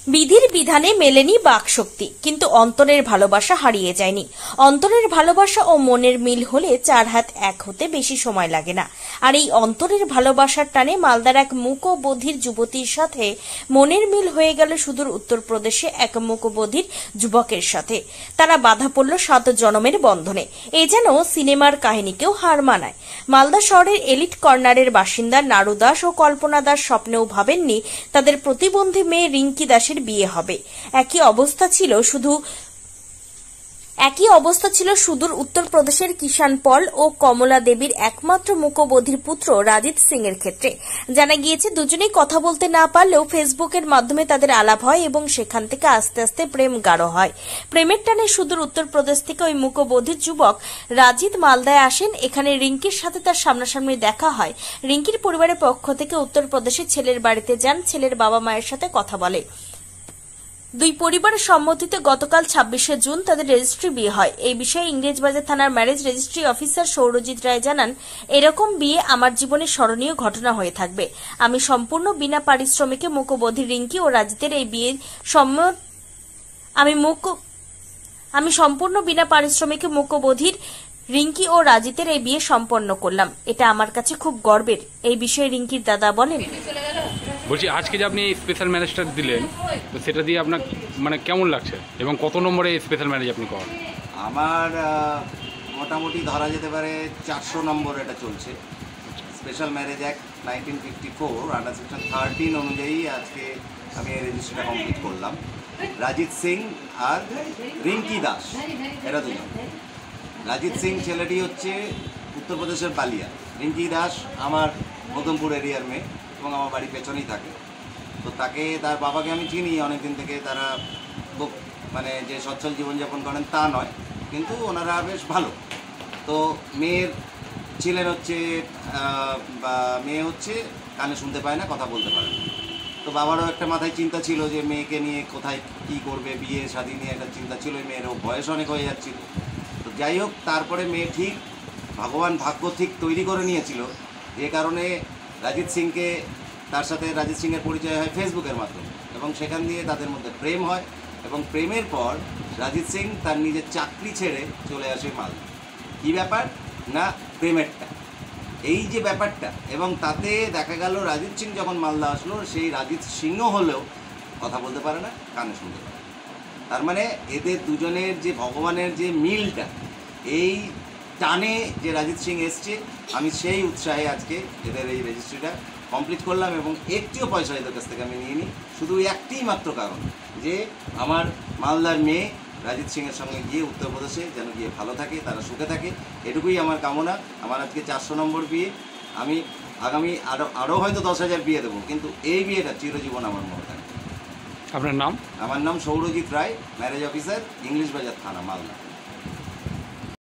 বিধির বিধানে মেলেনি বাকশক্তি, কিন্তু অন্তরের ভালোবাসা হারিয়ে যায়নি। অন্তরের ভালোবাসা ও মনের মিল হলে চার হাত এক হতে বেশি সময় লাগে না। আর এই অন্তরের ভালোবাসার টানে মালদার এক মূকবধির যুবতীর সাথে মনের মিল হয়ে গেল সুদূর উত্তরপ্রদেশে এক মূকবধির যুবকের সাথে। তারা বাধা পড়ল 7 জনমের বন্ধনে। এ যেন সিনেমার কাহিনীকেও হার মানায়। মালদা শহরের এলিট কর্নারের বাসিন্দা নারু দাস ও কল্পনা দাস স্বপ্নেও ভাবেননি তাদের প্রতিবন্ধী মেয়ে রিঙ্কি দাসের বিয়ে হবে। একই অবস্থা ছিল সুদূর উত্তরপ্রদেশের কিষান পল ও কমলা দেবীর একমাত্র মূকবধির পুত্র রাজিত সিং এর ক্ষেত্রে। জানা গিয়েছে দুজনেই কথা বলতে না পারলেও ফেসবুকের মাধ্যমে তাদের আলাপ হয় এবং সেখান থেকে আস্তে আস্তে প্রেম গাঢ় হয়। প্রেমের টানে সুদূর উত্তরপ্রদেশ থেকে ওই মূকবধির যুবক রাজিত মালদায় আসেন। এখানে রিঙ্কির সাথে তার সামনাসামনি দেখা হয়। রিঙ্কির পরিবারের পক্ষ থেকে উত্তরপ্রদেশে ছেলের বাড়িতে যান, ছেলের বাবা মায়ের সাথে কথা বলে। দুই পরিবারের সম্মতিতে গতকাল 26শে জুন তাদের রেজিস্ট্রি বিয়ে হয়। এই বিষয়ে ইংরেজবাজার থানার ম্যারেজ রেজিস্ট্রি অফিসার সৌরজিৎ রায় জানান, এরকম বিয়ে আমার জীবনে স্মরণীয় ঘটনা হয়ে থাকবে। আমি সম্পূর্ণ বিনা পারিশ্রমিকে মূকবধি রিঙ্কি ও রাজিতের এই বিয়ের আমি সম্পূর্ণ বিনা পারিশ্রমিকে মূকবধির রিঙ্কি ও রাজিতের এই বিয়ে সম্পন্ন করলাম। এটা আমার কাছে খুব গর্বের। এই বিষয়ে রিঙ্কির দাদা বলেন, বলছি আজকে যে আপনি স্পেশাল ম্যারেজটা দিলেন, তো সেটা দিয়ে আপনার মানে কেমন লাগছে এবং কত নম্বরে স্পেশাল ম্যারেজ আপনি করেন? আমার মোটামুটি ধরা যেতে পারে 400 নম্বর এটা চলছে। Special marriage act 1954 under section 13 অনুযায়ী আজকে আমি এই রেজিস্ট্রিটা কমপ্লিট করলাম। রাজিত সিং আর রিঙ্কি দাস এরা দুজন। রাজিত সিং ছেলেটি হচ্ছে উত্তরপ্রদেশের বালিয়া, রিঙ্কি দাস আমার মদনপুর এরিয়ার মেয়ে এবং আমার বাড়ি পেছনেই থাকে। তো তাকে, তার বাবাকে আমি চিনি অনেকদিন থেকে। তারা খুব মানে যে সচ্ছল জীবনযাপন করেন তা নয়, কিন্তু ওনারা বেশ ভালো। তো মেয়ের ছিলেন হচ্ছে মেয়ে হচ্ছে কানে শুনতে পায় না, কথা বলতে পারে না। তো বাবারও একটা মাথায় চিন্তা ছিল যে মেয়েকে নিয়ে কোথায় কী করবে, বিয়ে শাদী নিয়ে একটা চিন্তা ছিল। মেয়েরও বয়স অনেক হয়ে যাচ্ছিল। তো যাই হোক, তারপরে মেয়ে ঠিক ভগবান ভাগ্য ঠিক তৈরি করে নিয়েছিল, যে কারণে রাজিত সিংকে, তার সাথে রাজিত সিংয়ের পরিচয় হয় ফেসবুকের মাধ্যমে এবং সেখান দিয়ে তাদের মধ্যে প্রেম হয়। এবং প্রেমের পর রাজিত সিং তার নিজের চাকরি ছেড়ে চলে আসে মালদা। কী ব্যাপার না, প্রেমেরটা, এই যে ব্যাপারটা। এবং তাতে দেখা গেল রাজিত সিং যখন মালদা আসলো, সেই রাজিত সিংও হলেও কথা বলতে পারে না, কানে শুনতে পারে না। তার মানে এদের দুজনের যে ভগবানের যে মিলটা, এই টানে যে রাজিত সিং এসছে, আমি সেই উৎসাহে আজকে এদের এই রেজিস্ট্রিটা কমপ্লিট করলাম এবং একটিও পয়সা এদের কাছ থেকে আমি নিয়ে নিই। শুধু একটিই মাত্র কারণ, যে আমার মালদার মেয়ে রাজিত সিংয়ের সঙ্গে গিয়ে উত্তরপ্রদেশে যেন গিয়ে ভালো থাকে, তারা সুখে থাকে, এটুকুই আমার কামনা। আমার আজকে 400 নম্বর বিয়ে। আমি আগামী আরও হয়তো 10,000 বিয়ে দেবো, কিন্তু এই বিয়েটা চিরজীবন আমার মনে থাকে। আপনার নাম? আমার নাম সৌরজিৎ রায়, ম্যারেজ অফিসার, ইংলিশ বাজার থানা, মালদা।